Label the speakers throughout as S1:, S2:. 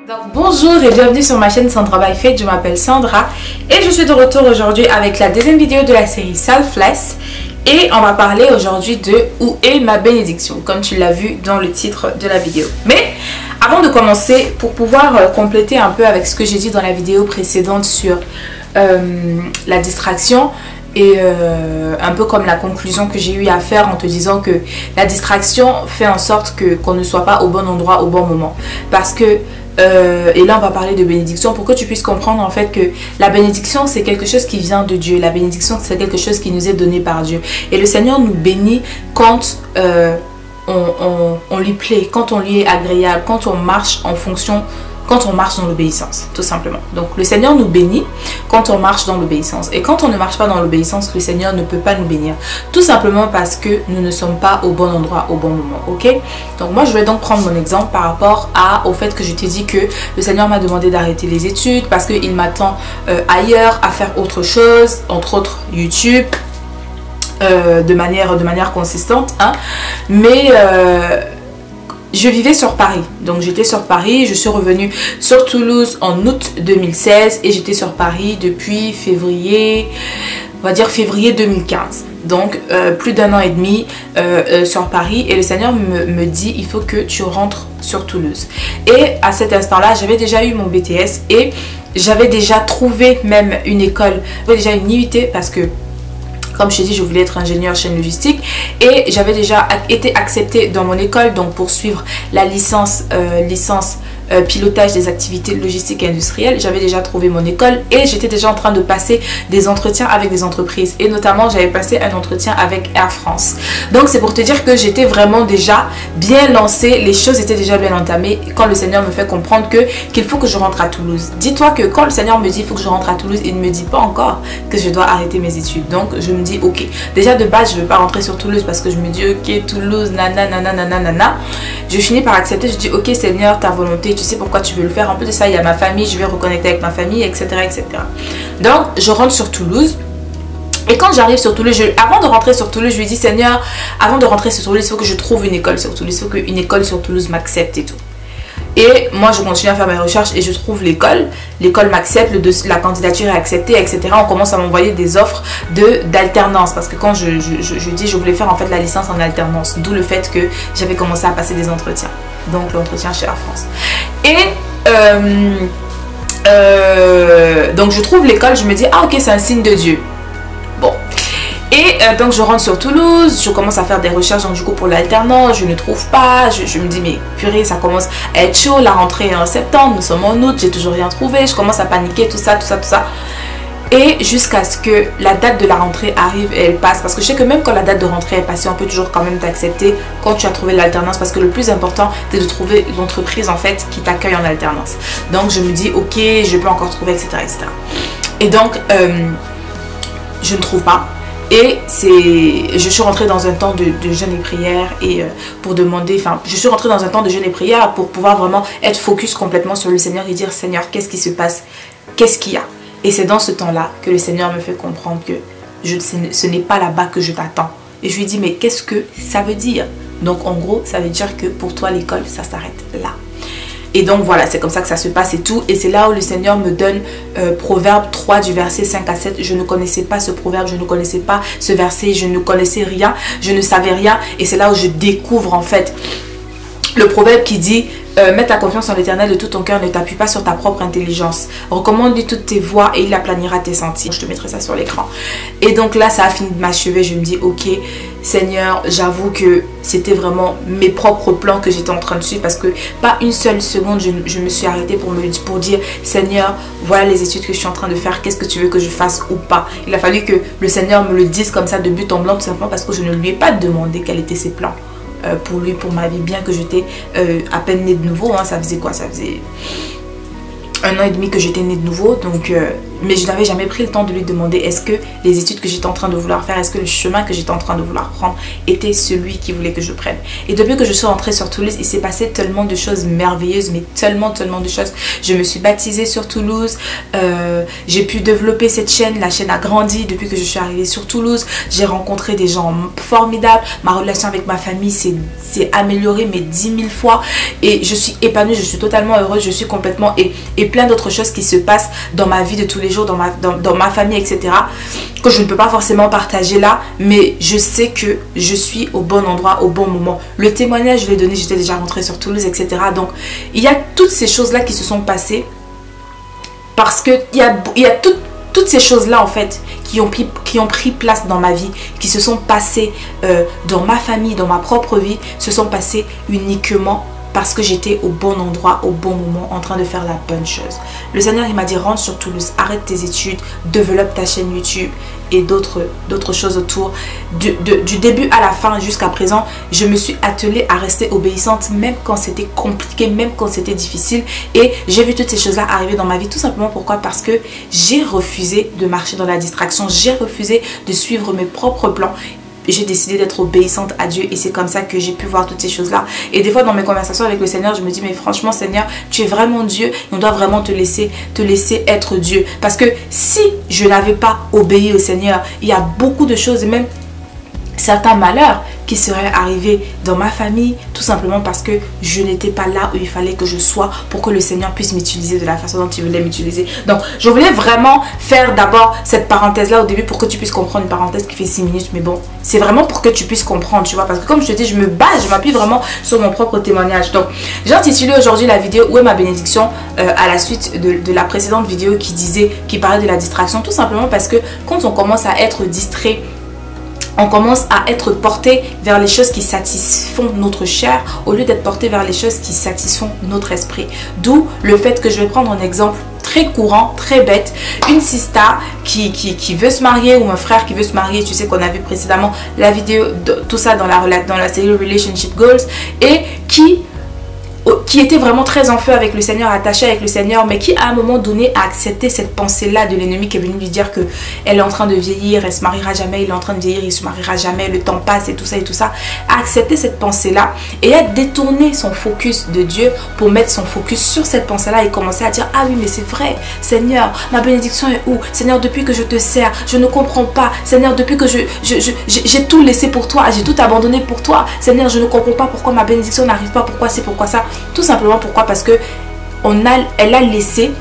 S1: Donc bonjour et bienvenue sur ma chaîne Sandra by Faith, je m'appelle Sandra et je suis de retour aujourd'hui avec la deuxième vidéo de la série Selfless et on va parler aujourd'hui de où est ma bénédiction, comme tu l'as vu dans le titre de la vidéo. Mais avant de commencer, pour pouvoir compléter un peu avec ce que j'ai dit dans la vidéo précédente sur la distraction et un peu comme la conclusion que j'ai eu à faire en te disant que la distraction fait en sorte qu'on ne soit pas au bon endroit au bon moment, parce que et là on va parler de bénédiction pour que tu puisses comprendre en fait que la bénédiction c'est quelque chose qui vient de Dieu. La bénédiction c'est quelque chose qui nous est donné par Dieu et le Seigneur nous bénit quand on lui plaît, quand on lui est agréable, quand on marche en fonction, quand on marche dans l'obéissance, tout simplement. Donc le Seigneur nous bénit quand on marche dans l'obéissance. Et quand on ne marche pas dans l'obéissance, le Seigneur ne peut pas nous bénir. Tout simplement parce que nous ne sommes pas au bon endroit, au bon moment. Ok? Donc moi, je vais donc prendre mon exemple par rapport au fait que je t'ai dit que le Seigneur m'a demandé d'arrêter les études parce qu'il m'attend ailleurs à faire autre chose, entre autres YouTube, de manière consistante. Hein? Mais je vivais sur Paris, donc j'étais sur Paris, je suis revenue sur Toulouse en août 2016 et j'étais sur Paris depuis février, on va dire février 2015. Donc plus d'un an et demi sur Paris et le Seigneur me dit il faut que tu rentres sur Toulouse. Et à cet instant-là, j'avais déjà eu mon BTS et j'avais déjà trouvé même une école, j'avais déjà une IUT parce que comme je t'ai dit, je voulais être ingénieur chaîne logistique et j'avais déjà été acceptée dans mon école donc pour suivre la licence pilotage des activités logistiques et industrielles. J'avais déjà trouvé mon école et j'étais déjà en train de passer des entretiens avec des entreprises et notamment j'avais passé un entretien avec Air France. Donc c'est pour te dire que j'étais vraiment déjà bien lancée, les choses étaient déjà bien entamées quand le Seigneur me fait comprendre qu'il faut que je rentre à Toulouse. Dis-toi que quand le Seigneur me dit il faut que je rentre à Toulouse, il ne me dit pas encore que je dois arrêter mes études. Donc je me dis ok, déjà de base je ne veux pas rentrer sur Toulouse parce que je me dis ok Toulouse nanana. Je finis par accepter, je dis ok Seigneur, ta volonté, tu sais pourquoi tu veux le faire. En plus de ça, il y a ma famille, je vais reconnecter avec ma famille, etc. etc. Donc, je rentre sur Toulouse. Et quand j'arrive sur Toulouse, avant de rentrer sur Toulouse, je lui dis Seigneur, avant de rentrer sur Toulouse, il faut que je trouve une école sur Toulouse. Il faut qu'une école sur Toulouse m'accepte et tout. Et moi, je continue à faire mes recherches et je trouve l'école. L'école m'accepte, la candidature est acceptée, etc. On commence à m'envoyer des offres d'alternance. Parce que quand je dis, je voulais faire en fait la licence en alternance. D'où le fait que j'avais commencé à passer des entretiens. Donc, l'entretien chez Air France. Et donc, je trouve l'école, je me dis, ah ok, c'est un signe de Dieu. Bon. Et donc je rentre sur Toulouse, je commence à faire des recherches donc, du coup pour l'alternance, je ne trouve pas, je me dis mais purée ça commence à être chaud, la rentrée est en septembre, nous sommes en août, j'ai toujours rien trouvé, je commence à paniquer, tout ça. Et jusqu'à ce que la date de la rentrée arrive et elle passe, parce que je sais que même quand la date de rentrée est passée, on peut toujours quand même t'accepter quand tu as trouvé l'alternance, parce que le plus important c'est de trouver l'entreprise en fait qui t'accueille en alternance. Donc je me dis ok, je peux encore trouver, etc. Et donc je ne trouve pas. Et je suis rentrée dans un temps de jeûne et prière et pour demander, je suis rentrée dans un temps de jeûne et prière pour pouvoir vraiment être focus complètement sur le Seigneur et dire Seigneur, qu'est-ce qui se passe? Qu'est-ce qu'il y a? Et c'est dans ce temps-là que le Seigneur me fait comprendre que ce n'est pas là-bas que je t'attends. Et je lui dis mais qu'est-ce que ça veut dire? Donc en gros, ça veut dire que pour toi l'école, ça s'arrête là. Et donc voilà, c'est comme ça que ça se passe et tout. Et c'est là où le Seigneur me donne Proverbe 3 du verset 5 à 7. Je ne connaissais pas ce proverbe, je ne connaissais pas ce verset, je ne connaissais rien, je ne savais rien. Et c'est là où je découvre en fait le proverbe qui dit mets ta confiance en l'Éternel de tout ton cœur, ne t'appuie pas sur ta propre intelligence. Recommande-lui toutes tes voies et il aplanira tes sentiers. Je te mettrai ça sur l'écran. Et donc là, ça a fini de m'achever. Je me dis, ok, Seigneur, j'avoue que c'était vraiment mes propres plans que j'étais en train de suivre parce que pas une seule seconde, je me suis arrêtée pour dire, Seigneur, voilà les études que je suis en train de faire, qu'est-ce que tu veux que je fasse ou pas? Il a fallu que le Seigneur me le dise comme ça de but en blanc, tout simplement parce que je ne lui ai pas demandé quels étaient ses plans. Pour lui, pour ma vie, bien que j'étais à peine née de nouveau, hein, ça faisait quoi? Ça faisait 1 an et demi que j'étais née de nouveau, donc mais je n'avais jamais pris le temps de lui demander est-ce que les études que j'étais en train de vouloir faire, est-ce que le chemin que j'étais en train de vouloir prendre était celui qui voulait que je prenne. Et depuis que je suis rentrée sur Toulouse, il s'est passé tellement de choses merveilleuses, mais tellement de choses. Je me suis baptisée sur Toulouse, j'ai pu développer cette chaîne, la chaîne a grandi depuis que je suis arrivée sur Toulouse, j'ai rencontré des gens formidables, ma relation avec ma famille s'est améliorée mais 10 000 fois et je suis épanouie, je suis totalement heureuse, je suis complètement et plein d'autres choses qui se passent dans ma vie de tous les jours, dans ma famille, etc. que je ne peux pas forcément partager là, mais je sais que je suis au bon endroit, au bon moment. Le témoignage, je l'ai donné, j'étais déjà rentrée sur Toulouse, etc. Donc, il y a toutes ces choses-là qui se sont passées parce que il y a toutes ces choses-là, en fait, qui ont pris place dans ma vie, qui se sont passées dans ma famille, dans ma propre vie, se sont passées uniquement parce que j'étais au bon endroit, au bon moment, en train de faire la bonne chose. Le Seigneur, il m'a dit, rentre sur Toulouse, arrête tes études, développe ta chaîne YouTube et d'autres choses autour. Du début à la fin jusqu'à présent, je me suis attelée à rester obéissante, même quand c'était compliqué, même quand c'était difficile. Et j'ai vu toutes ces choses-là arriver dans ma vie, tout simplement pourquoi? Parce que j'ai refusé de marcher dans la distraction, j'ai refusé de suivre mes propres plans. J'ai décidé d'être obéissante à Dieu et c'est comme ça que j'ai pu voir toutes ces choses-là. Et des fois dans mes conversations avec le Seigneur, je me dis mais franchement Seigneur, tu es vraiment Dieu et on doit vraiment te laisser être Dieu. Parce que si je n'avais pas obéi au Seigneur, il y a beaucoup de choses et même certains malheurs qui seraient arrivés dans ma famille tout simplement parce que je n'étais pas là où il fallait que je sois pour que le Seigneur puisse m'utiliser de la façon dont il voulait m'utiliser. Donc je voulais vraiment faire d'abord cette parenthèse là au début pour que tu puisses comprendre, une parenthèse qui fait 6 minutes, mais bon, c'est vraiment pour que tu puisses comprendre, tu vois, parce que comme je te dis, je m'appuie vraiment sur mon propre témoignage. Donc j'ai intitulé aujourd'hui la vidéo Où est ma bénédiction à la suite de la précédente vidéo qui parlait de la distraction, tout simplement parce que quand on commence à être distrait, on commence à être porté vers les choses qui satisfont notre chair au lieu d'être porté vers les choses qui satisfont notre esprit. D'où le fait que je vais prendre un exemple très courant, très bête. Une sista qui veut se marier ou un frère qui veut se marier. Tu sais qu'on a vu précédemment la vidéo, tout ça dans la série Relationship Goals, et qui était vraiment très en feu avec le Seigneur, attaché avec le Seigneur, mais qui à un moment donné a accepté cette pensée-là de l'ennemi qui est venu lui dire qu'elle est en train de vieillir, elle se mariera jamais, il est en train de vieillir, il se mariera jamais, le temps passe et tout ça, a accepté cette pensée-là et a détourné son focus de Dieu pour mettre son focus sur cette pensée-là et commencer à dire, ah oui mais c'est vrai, Seigneur, ma bénédiction est où? Seigneur, depuis que je te sers, je ne comprends pas. Seigneur, depuis que j'ai tout laissé pour toi, j'ai tout abandonné pour toi. Seigneur, je ne comprends pas pourquoi ma bénédiction n'arrive pas, pourquoi c'est, pourquoi ça. Tout simplement pourquoi? Parce que elle a laissé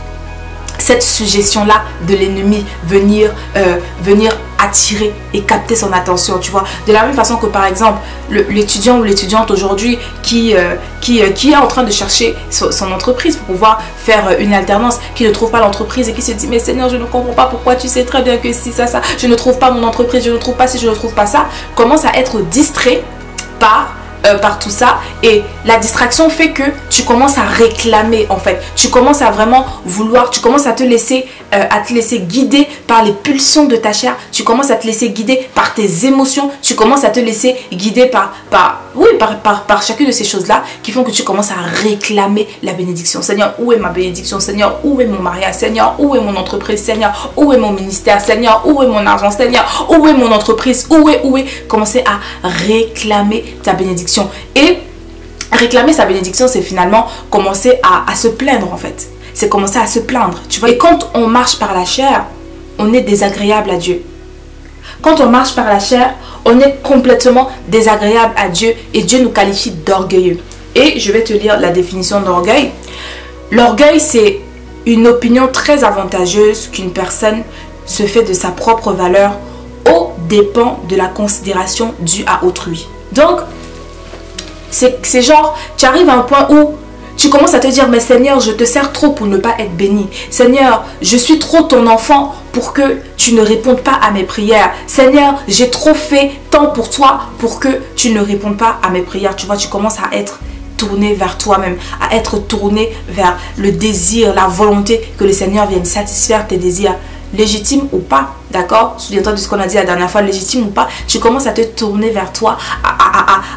S1: cette suggestion-là de l'ennemi venir attirer et capter son attention, tu vois. De la même façon que par exemple l'étudiant ou l'étudiante aujourd'hui qui est en train de chercher son entreprise pour pouvoir faire une alternance, qui ne trouve pas l'entreprise et qui se dit mais Seigneur, je ne comprends pas pourquoi, tu sais très bien que si ça, je ne trouve pas mon entreprise, je ne trouve pas si, je ne trouve pas ça, commence à être distrait par tout ça, et la distraction fait que tu commences à réclamer, en fait, tu commences à vraiment vouloir, tu commences à te laisser guider par les pulsions de ta chair, tu commences à te laisser guider par tes émotions, tu commences à te laisser guider par chacune de ces choses là qui font que tu commences à réclamer la bénédiction. Seigneur, où est ma bénédiction? Seigneur, où est mon mariage? Seigneur, où est mon entreprise? Seigneur, où est mon ministère? Seigneur, où est mon argent? Seigneur, où est mon entreprise? Où est? Commencez à réclamer ta bénédiction. Et réclamer sa bénédiction, c'est finalement commencer à se plaindre, en fait. C'est commencer à se plaindre, tu vois. Et quand on marche par la chair, on est désagréable à Dieu. Quand on marche par la chair, on est complètement désagréable à Dieu et Dieu nous qualifie d'orgueilleux. Et je vais te lire la définition d'orgueil. L'orgueil, c'est une opinion très avantageuse qu'une personne se fait de sa propre valeur aux dépens de la considération due à autrui. Donc, c'est genre, tu arrives à un point où tu commences à te dire, mais Seigneur, je te sers trop pour ne pas être béni. Seigneur, je suis trop ton enfant pour que tu ne répondes pas à mes prières. Seigneur, j'ai trop fait tant pour toi pour que tu ne répondes pas à mes prières. Tu vois, tu commences à être tourné vers toi-même, à être tourné vers le désir, la volonté que le Seigneur vienne satisfaire tes désirs. légitime ou pas, d'accord? Souviens-toi de ce qu'on a dit la dernière fois, légitime ou pas, tu commences à te tourner vers toi,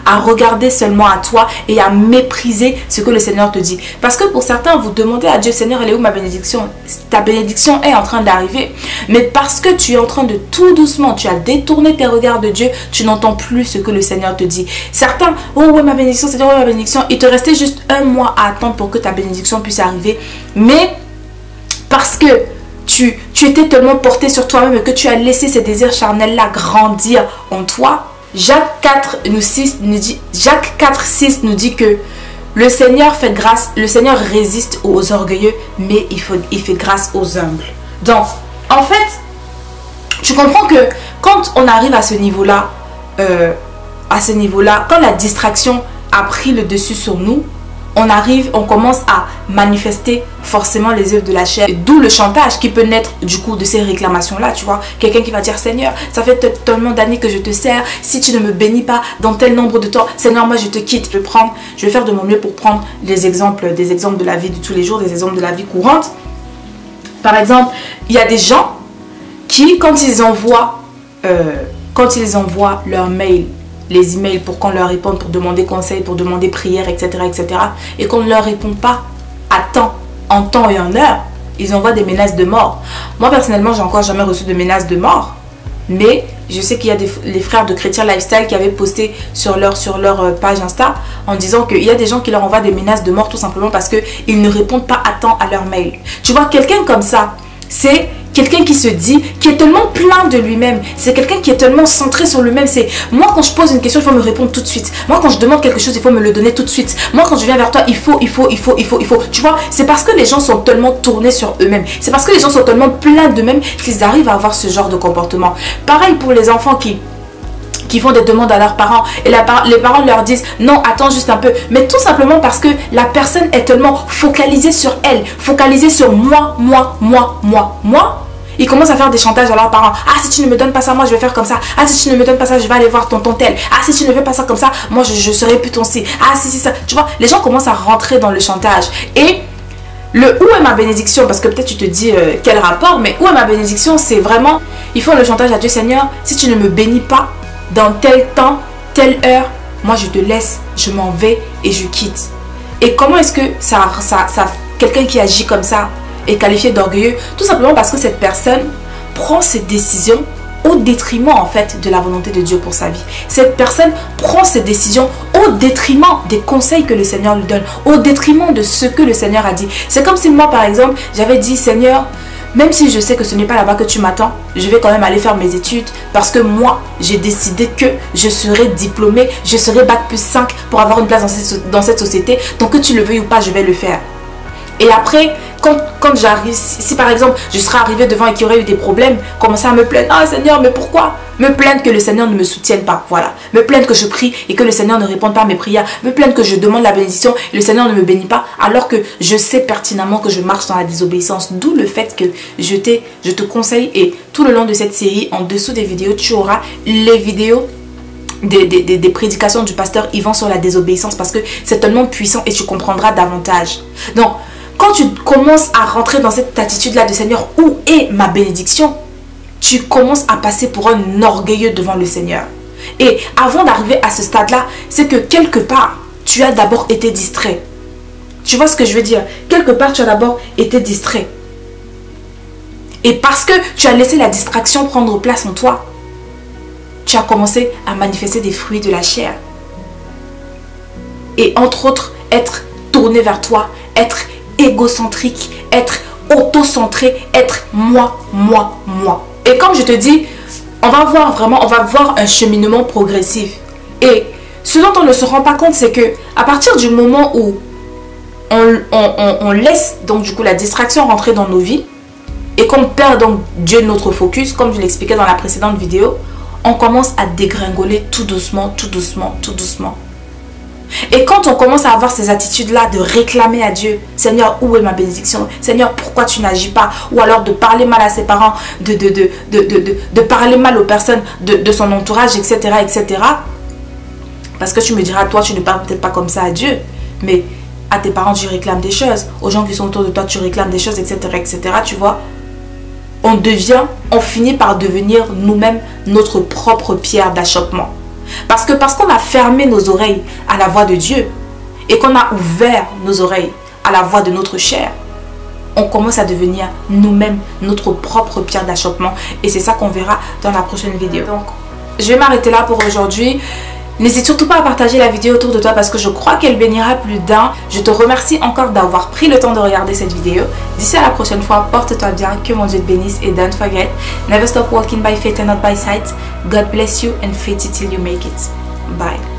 S1: à regarder seulement à toi et à mépriser ce que le Seigneur te dit. Parce que pour certains, vous demandez à Dieu, Seigneur, elle est où ma bénédiction? Ta bénédiction est en train d'arriver. Mais parce que tu es en train de tout doucement, tu as détourné tes regards de Dieu, tu n'entends plus ce que le Seigneur te dit. Certains, oh ouais, ma bénédiction, Seigneur, ouais, ma bénédiction. Il te restait juste un mois à attendre pour que ta bénédiction puisse arriver. Mais parce que tu étais tellement porté sur toi-même et que tu as laissé ces désirs charnels-là grandir en toi, Jacques 4,6 nous dit que le Seigneur fait grâce, le Seigneur résiste aux orgueilleux, mais il fait grâce aux humbles. Donc, en fait, tu comprends que quand on arrive à ce niveau-là, quand la distraction a pris le dessus sur nous, on commence à manifester forcément les œuvres de la chair. D'où le chantage qui peut naître du coup de ces réclamations-là, tu vois. Quelqu'un qui va dire, Seigneur, ça fait tellement d'années que je te sers, si tu ne me bénis pas dans tel nombre de temps, Seigneur, moi je te quitte. Je vais faire de mon mieux pour prendre des exemples de la vie de tous les jours, des exemples de la vie courante. Par exemple, il y a des gens qui, quand ils envoient leur mail, les emails pour qu'on leur réponde, pour demander conseil, pour demander prière, etc., et qu'on ne leur répond pas à temps, en temps et en heure, ils envoient des menaces de mort. Moi, personnellement, j'ai encore jamais reçu de menaces de mort, mais je sais qu'il y a les frères de Chrétien Lifestyle qui avaient posté sur leur page Insta en disant qu'il y a des gens qui leur envoient des menaces de mort tout simplement parce qu'ils ne répondent pas à temps à leur mail. Tu vois, quelqu'un comme ça, c'est quelqu'un qui se dit, qui est tellement plein de lui-même. C'est quelqu'un qui est tellement centré sur lui-même. C'est moi, quand je pose une question, il faut me répondre tout de suite. Moi, quand je demande quelque chose, il faut me le donner tout de suite. Moi, quand je viens vers toi, il faut. Tu vois, c'est parce que les gens sont tellement tournés sur eux-mêmes. C'est parce que les gens sont tellement pleins d'eux-mêmes qu'ils arrivent à avoir ce genre de comportement. Pareil pour les enfants qui font des demandes à leurs parents et les parents leur disent non, attends juste un peu, mais tout simplement parce que la personne est tellement focalisée sur elle, focalisée sur moi. Ils commencent à faire des chantages à leurs parents. Ah, si tu ne me donnes pas ça, moi je vais faire comme ça. Ah, si tu ne me donnes pas ça, je vais aller voir tonton tel. Ah, si tu ne fais pas ça comme ça, moi je serai plus ton si. Ah, si ça. Tu vois, les gens commencent à rentrer dans le chantage. Et le où est ma bénédiction, parce que peut-être tu te dis quel rapport, mais où est ma bénédiction, c'est vraiment, ils font le chantage à Dieu. Seigneur, si tu ne me bénis pas dans tel temps, telle heure, moi je te laisse, je m'en vais et je quitte. Et comment est-ce que quelqu'un qui agit comme ça est qualifié d'orgueilleux? Tout simplement parce que cette personne prend ses décisions au détriment en fait de la volonté de Dieu pour sa vie. Cette personne prend ses décisions au détriment des conseils que le Seigneur lui donne, au détriment de ce que le Seigneur a dit. C'est comme si moi par exemple, j'avais dit, Seigneur, même si je sais que ce n'est pas là-bas que tu m'attends, je vais quand même aller faire mes études parce que moi, j'ai décidé que je serai diplômée, je serai Bac+5 pour avoir une place dans cette société. Donc que tu le veuilles ou pas, je vais le faire. Et après, quand j'arrive, si par exemple je serais arrivée devant et qu'il y aurait eu des problèmes, commencer à me plaindre, ah Seigneur, mais pourquoi? Me plaindre que le Seigneur ne me soutienne pas, voilà. Me plaindre que je prie et que le Seigneur ne réponde pas à mes prières. Me plaindre que je demande la bénédiction et le Seigneur ne me bénit pas, alors que je sais pertinemment que je marche dans la désobéissance. D'où le fait que je te conseille, et tout le long de cette série, en dessous des vidéos, tu auras les vidéos des prédications du pasteur Yvan sur la désobéissance, parce que c'est tellement puissant et tu comprendras davantage. Donc, quand tu commences à rentrer dans cette attitude-là de Seigneur, où est ma bénédiction? Tu commences à passer pour un orgueilleux devant le Seigneur. Et avant d'arriver à ce stade-là, c'est que quelque part, tu as d'abord été distrait. Tu vois ce que je veux dire? Quelque part, tu as d'abord été distrait. Et parce que tu as laissé la distraction prendre place en toi, tu as commencé à manifester des fruits de la chair. Et entre autres, être tourné vers toi, être égocentrique, être auto-centré, être moi. Et comme je te dis, on va voir un cheminement progressif. Et ce dont on ne se rend pas compte, c'est que à partir du moment où on laisse donc du coup la distraction rentrer dans nos vies et qu'on perd donc Dieu notre focus, comme je l'expliquais dans la précédente vidéo, on commence à dégringoler tout doucement. Et quand on commence à avoir ces attitudes-là de réclamer à Dieu, Seigneur, où est ma bénédiction? Seigneur, pourquoi tu n'agis pas? Ou alors de parler mal à ses parents, de parler mal aux personnes de son entourage, etc. Parce que tu me diras, toi, tu ne parles peut-être pas comme ça à Dieu, mais à tes parents, tu réclames des choses. Aux gens qui sont autour de toi, tu réclames des choses, etc. Tu vois? on finit par devenir nous-mêmes notre propre pierre d'achoppement. Parce qu'on a fermé nos oreilles à la voix de Dieu et qu'on a ouvert nos oreilles à la voix de notre chair, on commence à devenir nous-mêmes notre propre pierre d'achoppement. Et c'est ça qu'on verra dans la prochaine vidéo. Donc, je vais m'arrêter là pour aujourd'hui. N'hésite surtout pas à partager la vidéo autour de toi parce que je crois qu'elle bénira plus d'un. Je te remercie encore d'avoir pris le temps de regarder cette vidéo. D'ici à la prochaine fois, porte-toi bien, que mon Dieu te bénisse et don't forget, never stop walking by faith and not by sight. God bless you and faith it till you make it. Bye.